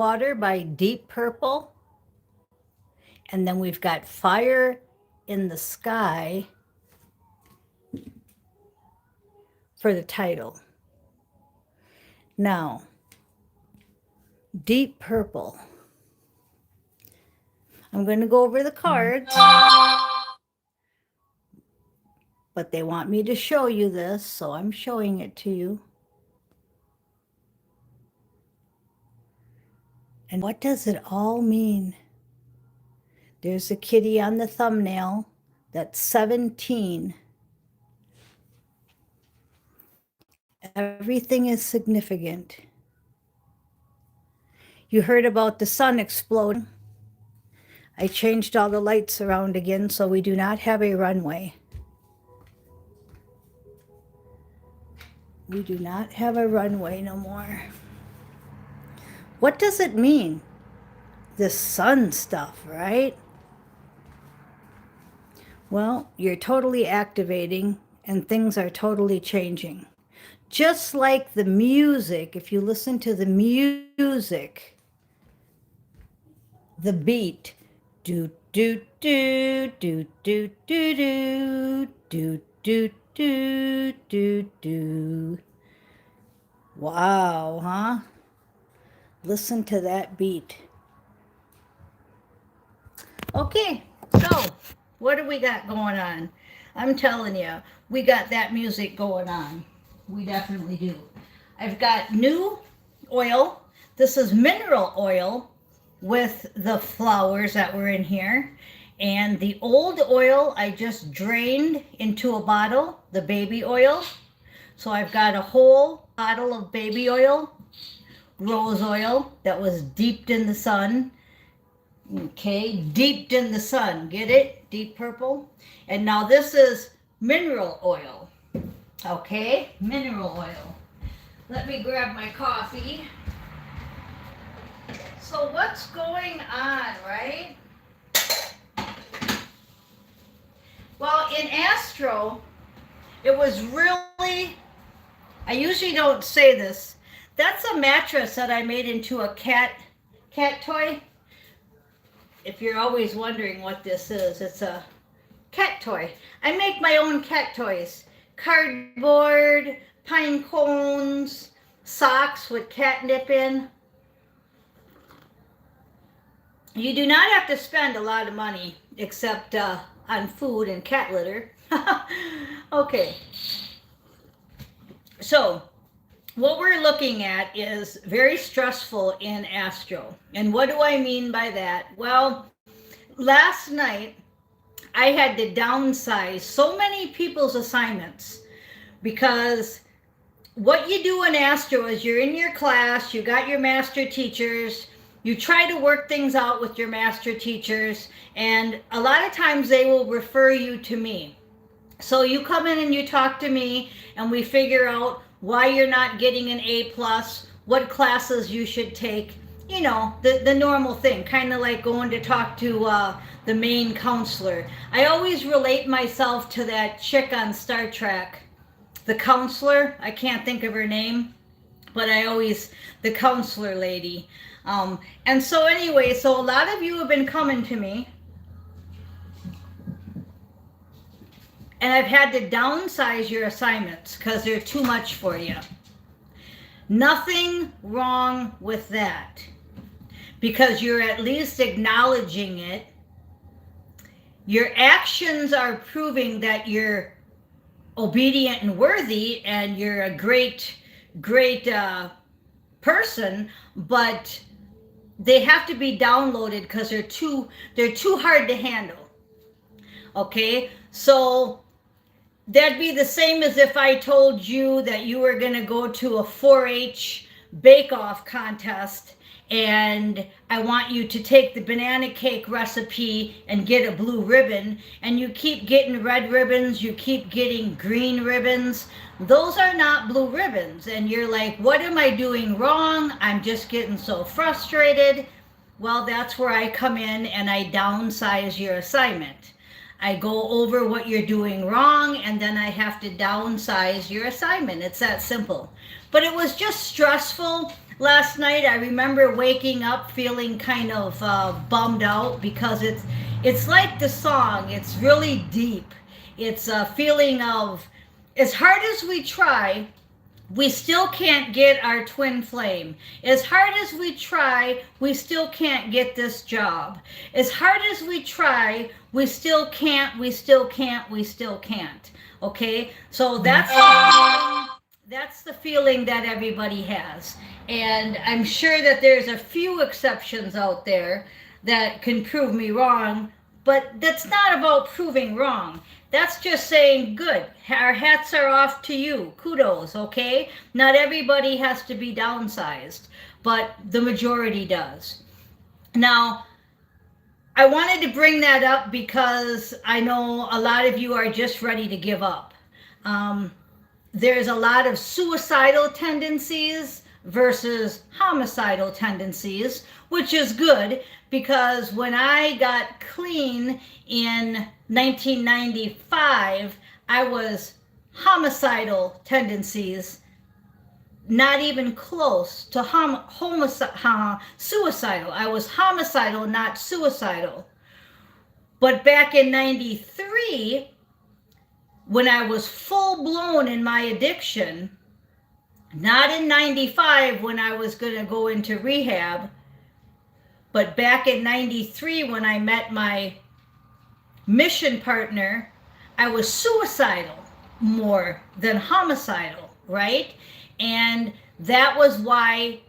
Water by Deep Purple. And then we've got Fire in the Sky for the title. Now, Deep Purple. I'm going to go over the cards, but they want me to show you this, so I'm showing it to you. And what does it all mean? There's a kitty on the thumbnail. That's 17. Everything is significant. You heard about the sun exploding. I changed all the lights around again, so we do not have a runway. We do not have a runway no more. What does it mean? This sun stuff, right? Well, you're totally activating and things are totally changing. Just like the music, if you listen to the music, the beat, do do do do do do do do do do do do. Wow, huh? Listen to that beat. Okay, so what do we got going on? I'm telling you, we got that music going on. We definitely do. I've got new oil. This is mineral oil with the flowers that were in here. And the old oil I just drained into a bottle, the baby oil. So I've got a whole bottle of baby oil, rose oil that was deeped in the sun. Okay, deeped in the sun. Get it? Deep purple. And now this is mineral oil. Okay, mineral oil. Let me grab my coffee. So what's going on, right? Well, in Astro, it was really, I usually don't say this. That's a mattress that I made into a cat toy. If you're always wondering what this is, it's a cat toy. I make my own cat toys. Cardboard, pine cones, socks with catnip in. You do not have to spend a lot of money except on food and cat litter. Okay. So what we're looking at is very stressful in Astro. And what do I mean by that? Well, last night I had to downsize so many people's assignments because what you do in Astro is you're in your class, you got your master teachers, you try to work things out with your master teachers, and a lot of times they will refer you to me. So you come in and you talk to me and we figure out why you're not getting an A+, what classes you should take, you know, the normal thing, kind of like going to talk to the main counselor. I always relate myself to that chick on Star Trek, the counselor. I can't think of her name, but the counselor lady. And so anyway, so a lot of you have been coming to me, and I've had to downsize your assignments because they're too much for you. Nothing wrong with that because you're at least acknowledging it. Your actions are proving that you're obedient and worthy and you're a great person, but they have to be downloaded because they're too hard to handle. Okay, so that'd be the same as if I told you that you were going to go to a 4-H bake-off contest and I want you to take the banana cake recipe and get a blue ribbon, and you keep getting red ribbons, you keep getting green ribbons. Those are not blue ribbons, and you're like, what am I doing wrong? I'm just getting so frustrated. Well, that's where I come in and I downsize your assignment. I go over what you're doing wrong, and then I have to downsize your assignment. It's that simple. But it was just stressful. last night. I remember waking up feeling kind of bummed out because it's like the song. It's really deep. It's a feeling of, as hard as we try, we still can't get our twin flame. As hard as we try, we still can't get this job. As hard as we try, we still can't. Okay? So that's the feeling that everybody has. And I'm sure that there's a few exceptions out there that can prove me wrong, but that's not about proving wrong. That's just saying, good, our hats are off to you. Kudos, okay? Not everybody has to be downsized, but the majority does. Now, I wanted to bring that up because I know a lot of you are just ready to give up. There's a lot of suicidal tendencies versus homicidal tendencies, which is good because when I got clean in 1995, I was homicidal tendencies, not even close to suicidal. I was homicidal, not suicidal. But back in 93, when I was full blown in my addiction, not in 95 when I was going to go into rehab, but back in 93 when I met my mission partner, I was suicidal more than homicidal, right? And that was why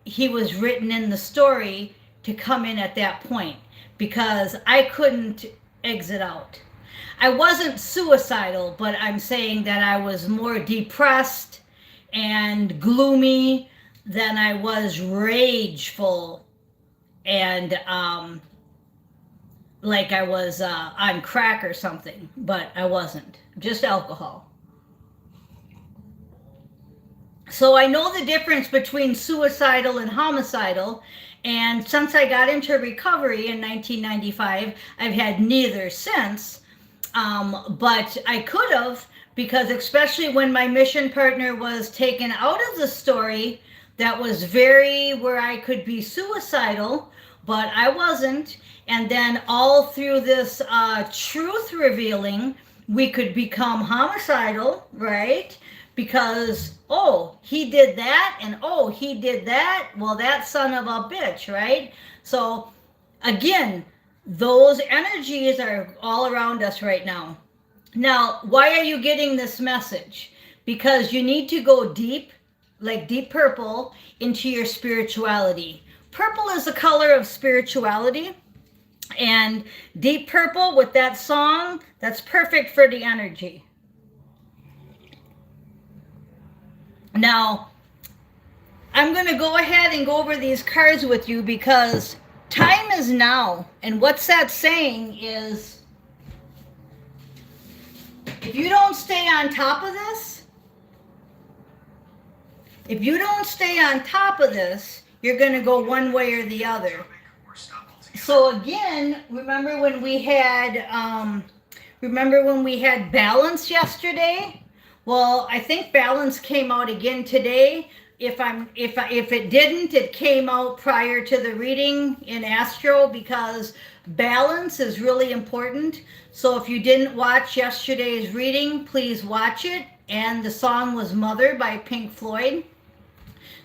he was written in the story to come in at that point, because I couldn't exit out. I wasn't suicidal, but I'm saying that I was more depressed and gloomy than I was rageful and like I was on crack or something, but I wasn't, just alcohol. So I know the difference between suicidal and homicidal, and since I got into recovery in 1995, I've had neither since, but I could have, because especially when my mission partner was taken out of the story, that was very where I could be suicidal, but I wasn't. And then all through this truth revealing, we could become homicidal, right? Because, oh, he did that, and oh, he did that. Well, that son of a bitch, right? So again, those energies are all around us right now. Now, why are you getting this message? Because you need to go deep, like deep purple, into your spirituality. Purple is the color of spirituality. And deep purple with that song, that's perfect for the energy. Now, I'm going to go ahead and go over these cards with you because time is now. And what's that saying is, if you don't stay on top of this, you're going to go one way or the other. So again, remember when we had balance yesterday? Well, I think balance came out again today. If it didn't, it came out prior to the reading in Astro, because balance is really important. So if you didn't watch yesterday's reading, please watch it. And the song was Mother by Pink Floyd.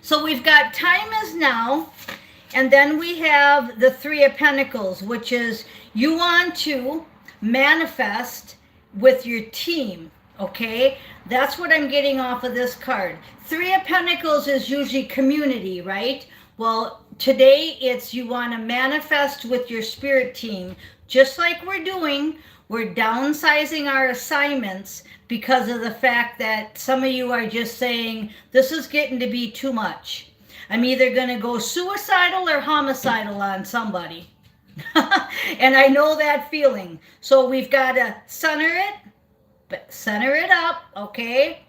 So we've got time is now. And then we have the Three of Pentacles, which is you want to manifest with your team, okay? That's what I'm getting off of this card. Three of Pentacles is usually community, right? Well, today it's you want to manifest with your spirit team, just like we're doing. We're downsizing our assignments because of the fact that some of you are just saying, this is getting to be too much. I'm either going to go suicidal or homicidal on somebody. And I know that feeling. So we've got to center it up, okay?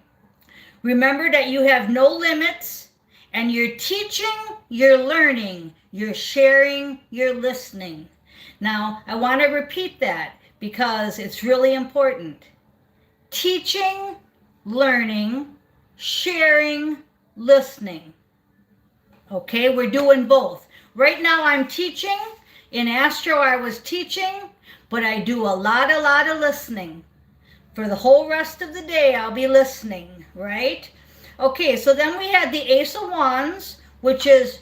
Remember that you have no limits, and you're teaching, you're learning, you're sharing, you're listening. Now, I want to repeat that because it's really important. Teaching, learning, sharing, listening. Okay, we're doing both. Right now I'm teaching. In Astro I was teaching, but I do a lot of listening. For the whole rest of the day I'll be listening, right? Okay, so then we had the Ace of Wands, which is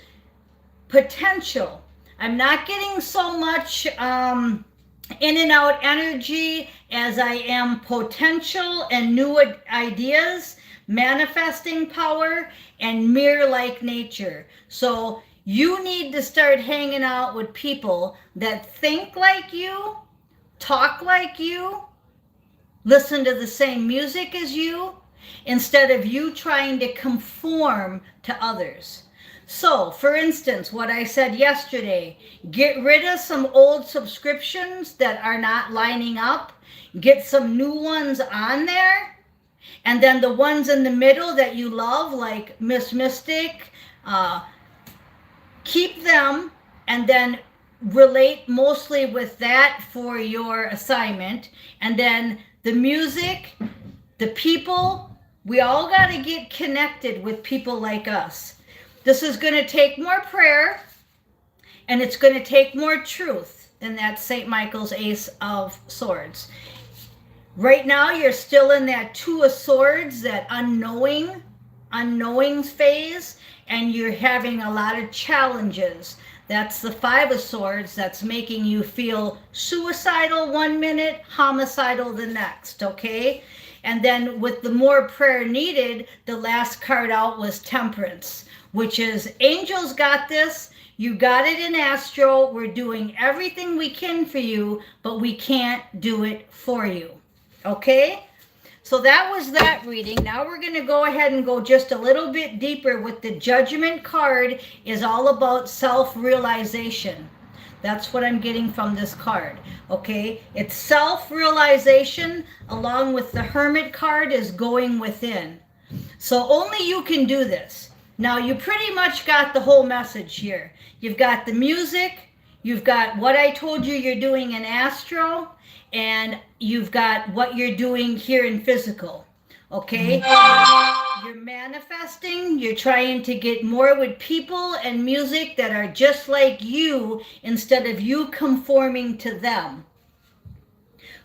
potential. I'm not getting so much in and out energy as I am potential and new ideas, manifesting power, and mirror-like nature. So you need to start hanging out with people that think like you, talk like you, listen to the same music as you, instead of you trying to conform to others. So, for instance, what I said yesterday, get rid of some old subscriptions that are not lining up, get some new ones on there, and then the ones in the middle that you love, like Miss Mystic, keep them, and then relate mostly with that for your assignment. And then the music, the people, we all got to get connected with people like us. This is going to take more prayer, and it's going to take more truth, and that's St. Michael's Ace of Swords. Right now, you're still in that Two of Swords, that unknowing phase, and you're having a lot of challenges. That's the Five of Swords that's making you feel suicidal one minute, homicidal the next, okay? And then with the more prayer needed, the last card out was Temperance, which is angels got this. You got it in Astro. We're doing everything we can for you, but we can't do it for you. Okay? So that was that reading. Now we're going to go ahead and go just a little bit deeper with the Judgment card. Is all about self-realization. That's what I'm getting from this card. Okay? It's self-realization, along with the Hermit card is going within. So only you can do this. Now, you pretty much got the whole message here. You've got the music, you've got what I told you you're doing in Astro, and you've got what you're doing here in physical. Okay? You're manifesting, you're trying to get more with people and music that are just like you instead of you conforming to them.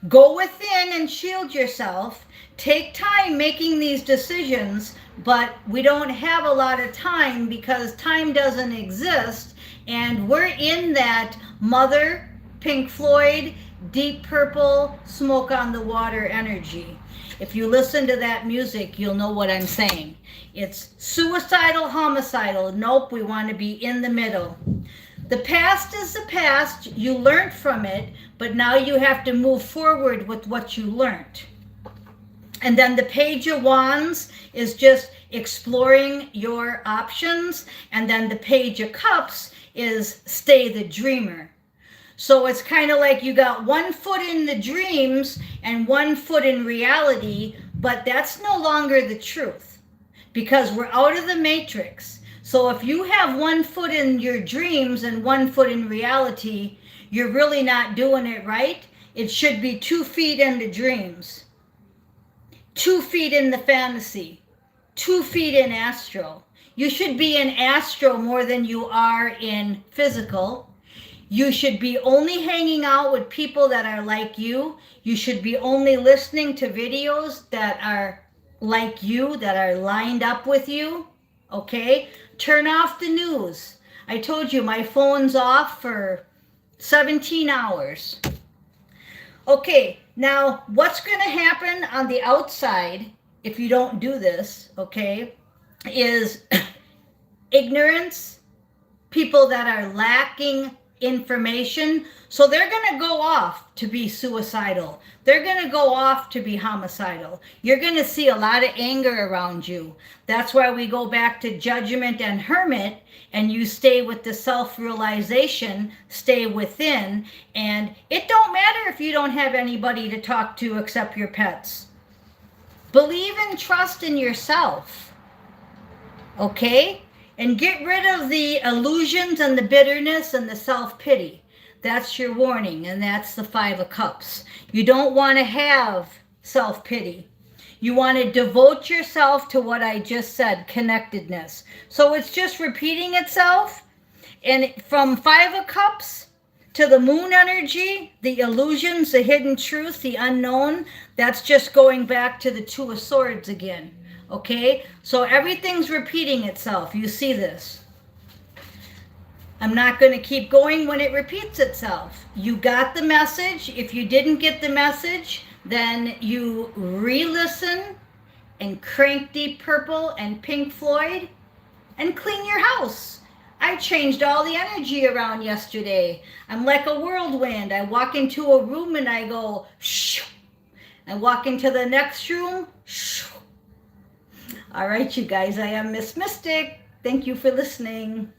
Go within and shield yourself. Take time making these decisions, but we don't have a lot of time because time doesn't exist, and we're in that Mother, Pink Floyd, Deep Purple, Smoke on the Water energy. If you listen to that music, you'll know what I'm saying. It's suicidal, homicidal. Nope, we want to be in the middle. The past is the past. You learned from it, but now you have to move forward with what you learned. And then the Page of Wands is just exploring your options. And then the Page of Cups is stay the dreamer. So it's kind of like you got 1 foot in the dreams and 1 foot in reality, but that's no longer the truth because we're out of the matrix. So if you have 1 foot in your dreams and 1 foot in reality, you're really not doing it right. It should be 2 feet in the dreams, 2 feet in the fantasy, 2 feet in Astro. You should be in Astro more than you are in physical. You should be only hanging out with people that are like you. You should be only listening to videos that are like you, that are lined up with you. Okay? Turn off the news. I told you my phone's off for 17 hours. Okay, now what's going to happen on the outside if you don't do this, okay, is ignorance, people that are lacking information. So they're going to go off to be suicidal. They're going to go off to be homicidal. You're going to see a lot of anger around you. That's why we go back to Judgment and Hermit, and you stay with the self-realization, stay within, and it don't matter if you don't have anybody to talk to except your pets. Believe and trust in yourself, okay? And get rid of the illusions and the bitterness and the self-pity. That's your warning, and that's the 5 of Cups. You don't want to have self-pity. You want to devote yourself to what I just said, connectedness. So it's just repeating itself. And from 5 of Cups to the moon energy, the illusions, the hidden truth, the unknown, that's just going back to the 2 of Swords again. Okay? So everything's repeating itself. You see this. I'm not going to keep going when it repeats itself. You got the message. If you didn't get the message, then you re-listen and crank Deep Purple and Pink Floyd and clean your house. I changed all the energy around yesterday. I'm like a whirlwind. I walk into a room and I go, shoo. I walk into the next room, shoo. All right, you guys, I am Miss Mystic. Thank you for listening.